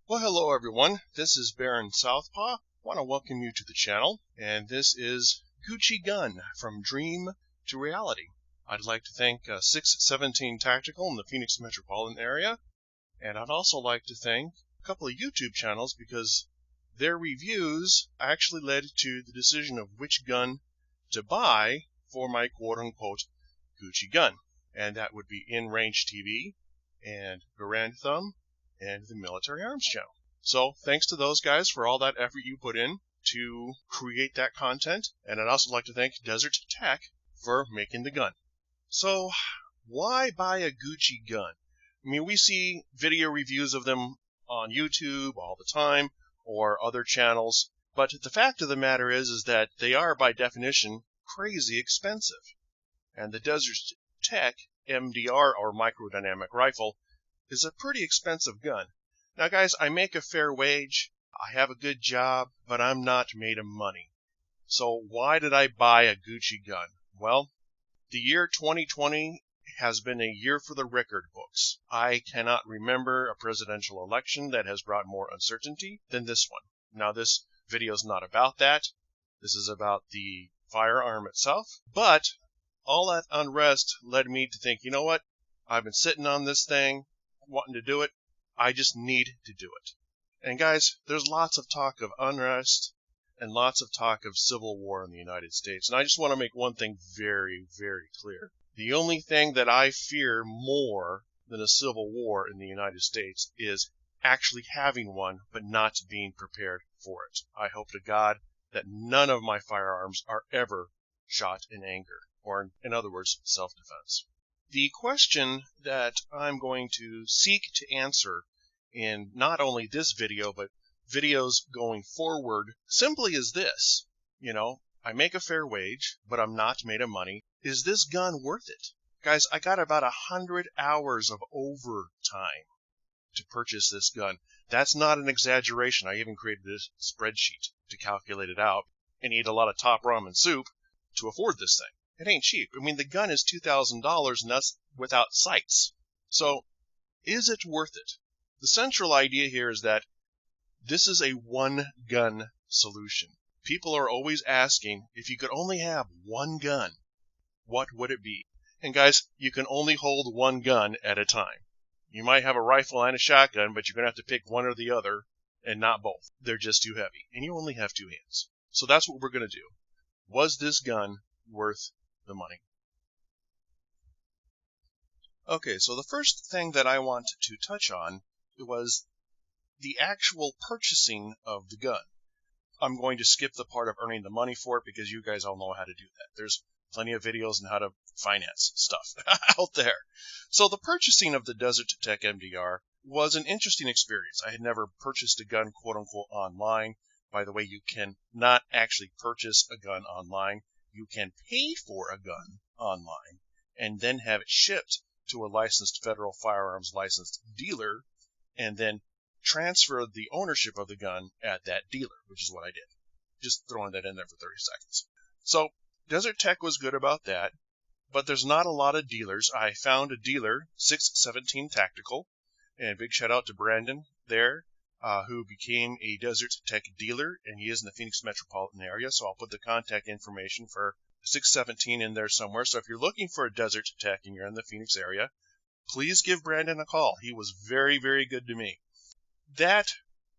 Well, hello everyone. This is Baron SouthPaw. I want to welcome you to the channel, and this is Gucci Gun from Dream to Reality. I'd like to thank 617 Tactical in the Phoenix metropolitan area, and I'd also like to thank a couple of YouTube channels because their reviews actually led to the decision of which gun to buy for my quote-unquote Gucci gun, and that would be In Range TV and Garand Thumb and the Military Arms Channel. So thanks to those guys for all that effort you put in to create that content, and I'd also like to thank Desert Tech for making the gun. So why buy a Gucci gun? I mean, we see video reviews of them on YouTube all the time or other channels, but the fact of the matter is that they are by definition crazy expensive. And the Desert Tech MDR or microdynamic rifle is a pretty expensive gun. Now guys, I make a fair wage, I have a good job, but I'm not made of money. So why did I buy a Gucci gun? Well, the year 2020 has been a year for the record books. I cannot remember a presidential election that has brought more uncertainty than this one. Now this video is not about that. This is about the firearm itself. But all that unrest led me to think, you know what? I've been sitting on this thing, wanting to do it. I just need to do it. And guys, there's lots of talk of unrest and lots of talk of civil war in the United States. And I just want to make one thing very, very clear. The only thing that I fear more than a civil war in the United States is actually having one but not being prepared for it. I hope to God that none of my firearms are ever shot in anger, or in other words, self-defense. The question that I'm going to seek to answer in not only this video, but videos going forward, simply is this. I make a fair wage, but I'm not made of money. Is this gun worth it? Guys, I got about 100 hours of overtime to purchase this gun. That's not an exaggeration. I even created a spreadsheet to calculate it out and eat a lot of top ramen soup to afford this thing. It ain't cheap. I mean, the gun is $2,000, and that's without sights. So, is it worth it? The central idea here is that this is a one-gun solution. People are always asking, if you could only have one gun, what would it be? And guys, you can only hold one gun at a time. You might have a rifle and a shotgun, but you're going to have to pick one or the other, and not both. They're just too heavy, and you only have two hands. So that's what we're going to do. Was this gun worth the money? Okay, so the first thing that I want to touch on was the actual purchasing of the gun. I'm going to skip the part of earning the money for it because you guys all know how to do that. There's plenty of videos on how to finance stuff out there. So the purchasing of the Desert Tech MDR was an interesting experience. I had never purchased a gun quote-unquote online. By the way, you can not actually purchase a gun online. You can pay for a gun online and then have it shipped to a licensed federal firearms licensed dealer and then transfer the ownership of the gun at that dealer, which is what I did. Just throwing that in there for 30 seconds. So Desert Tech was good about that, but there's not a lot of dealers. I found a dealer, 617 Tactical, and big shout out to Brandon there, who became a Desert Tech dealer, and he is in the Phoenix metropolitan area, so I'll put the contact information for 617 in there somewhere. So if you're looking for a Desert Tech and you're in the Phoenix area, please give Brandon a call. He was very, very good to me. That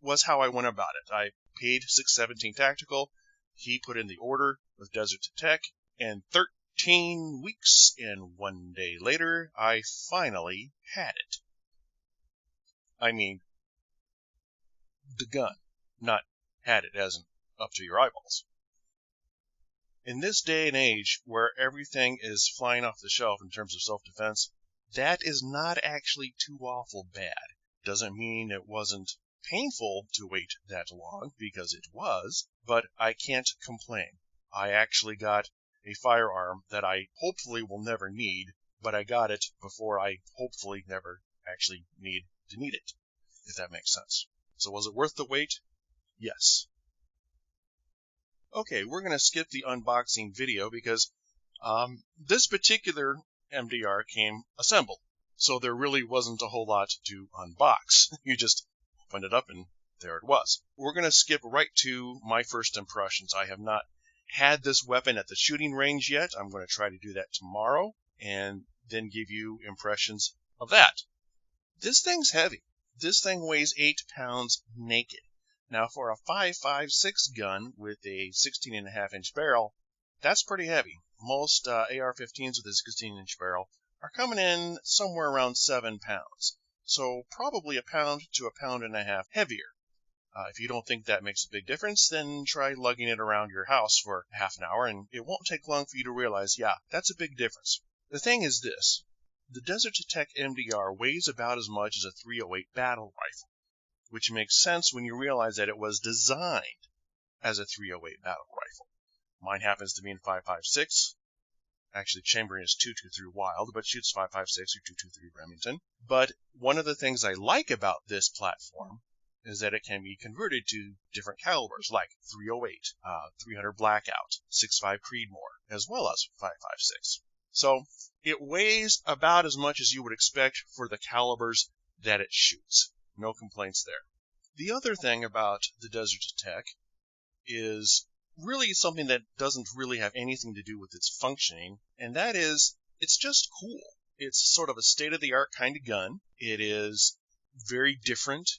was how I went about it. I paid 617 Tactical. He put in the order with Desert Tech, and 13 weeks and 1 day later, I finally had it. I mean, the gun, not had it as in up to your eyeballs. In this day and age where everything is flying off the shelf in terms of self-defense, that is not actually too awful bad. Doesn't mean it wasn't painful to wait that long, because it was, but I can't complain. I actually got a firearm that I hopefully will never need, but I got it before I hopefully never actually need it, if that makes sense. So was it worth the wait? Yes. Okay, we're going to skip the unboxing video because this particular MDR came assembled. So there really wasn't a whole lot to unbox. You just opened it up, and there it was. We're going to skip right to my first impressions. I have not had this weapon at the shooting range yet. I'm going to try to do that tomorrow and then give you impressions of that. This thing's heavy. This thing weighs 8 pounds naked. Now, for a 5.56 gun with a 16.5-inch barrel, that's pretty heavy. Most AR-15s with a 16-inch barrel are coming in somewhere around 7 pounds. So probably a pound to a pound and a half heavier. If you don't think that makes a big difference, then try lugging it around your house for half an hour, and it won't take long for you to realize, yeah, that's a big difference. The thing is this. The Desert Tech MDR weighs about as much as a .308 battle rifle, which makes sense when you realize that it was designed as a .308 battle rifle. Mine happens to be in 5.56. Actually, chambering is .223 Wild, but shoots 5.56 or .223 Remington. But one of the things I like about this platform is that it can be converted to different calibers, like .308, 300 Blackout, 6.5 Creedmoor, as well as 5.56. So it weighs about as much as you would expect for the calibers that it shoots. No complaints there. The other thing about the Desert Tech is really something that doesn't really have anything to do with its functioning, and that is, it's just cool. It's sort of a state-of-the-art kind of gun. It is very different.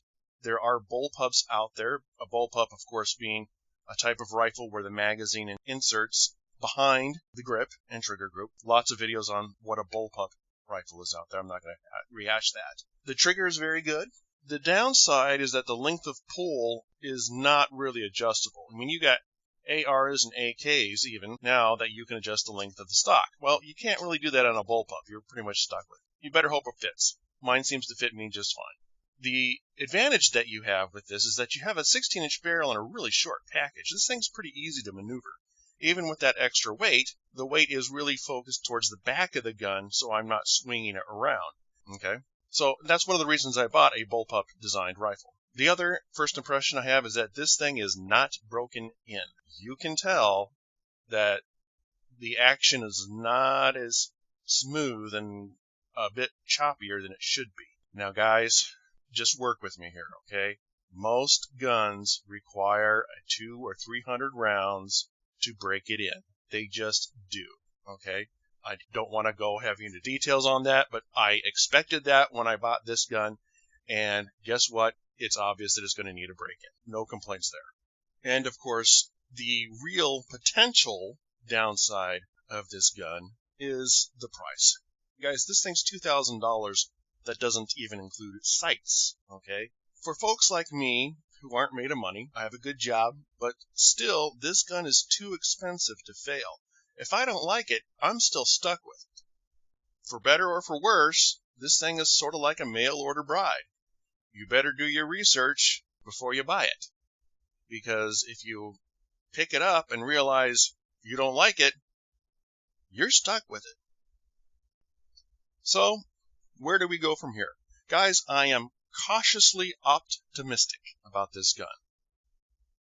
There are bullpups out there, a bullpup, of course, being a type of rifle where the magazine and inserts behind the grip and trigger group. Lots of videos on what a bullpup rifle is out there. I'm not going to rehash that. The trigger is very good. The downside is that the length of pull is not really adjustable. I mean, you got ARs and AKs even now that you can adjust the length of the stock. Well, you can't really do that on a bullpup. You're pretty much stuck with it. You better hope it fits. Mine seems to fit me just fine. The advantage that you have with this is that you have a 16-inch barrel and a really short package. This thing's pretty easy to maneuver. Even with that extra weight, the weight is really focused towards the back of the gun, so I'm not swinging it around. Okay? So that's one of the reasons I bought a bullpup-designed rifle. The other first impression I have is that this thing is not broken in. You can tell that the action is not as smooth and a bit choppier than it should be. Now, guys, just work with me here, okay? Most guns require a 200 or 300 rounds to break it in. They just do, okay? I don't want to go heavy into details on that, but I expected that when I bought this gun, and guess what? It's obvious that it's going to need a break-in. No complaints there. And, of course, the real potential downside of this gun is the price. Guys, this thing's $2,000. That doesn't even include sights, okay? For folks like me who aren't made of money, I have a good job, but still, this gun is too expensive to fail. If I don't like it, I'm still stuck with it. For better or for worse, this thing is sort of like a mail-order bride. You better do your research before you buy it, because if you pick it up and realize you don't like it, you're stuck with it. So, where do we go from here? Guys, I am cautiously optimistic about this gun.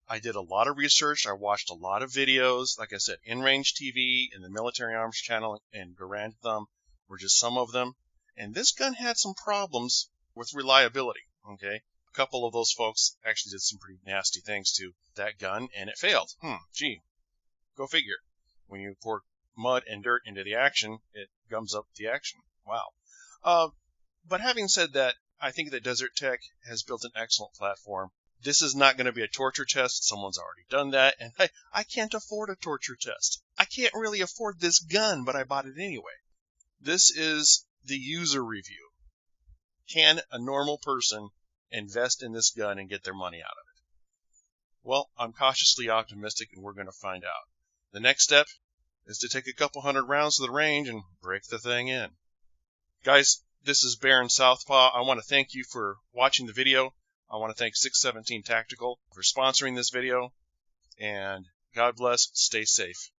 I did a lot of research. I watched a lot of videos. Like I said, In-Range TV and the Military Arms channel and Garand Thumb were just some of them. And this gun had some problems with reliability, okay? A couple of those folks actually did some pretty nasty things to that gun, and it failed. Gee, go figure. When you pour mud and dirt into the action, it gums up the action. Wow. But having said that, I think that Desert Tech has built an excellent platform. This is not going to be a torture test. Someone's already done that, and I can't afford a torture test. I can't really afford this gun, but I bought it anyway. This is the user review. Can a normal person invest in this gun and get their money out of it? Well, I'm cautiously optimistic, and we're going to find out. The next step is to take a couple hundred rounds to the range and break the thing in. Guys, this is Baron Southpaw. I want to thank you for watching the video. I want to thank 617 Tactical for sponsoring this video. And God bless. Stay safe.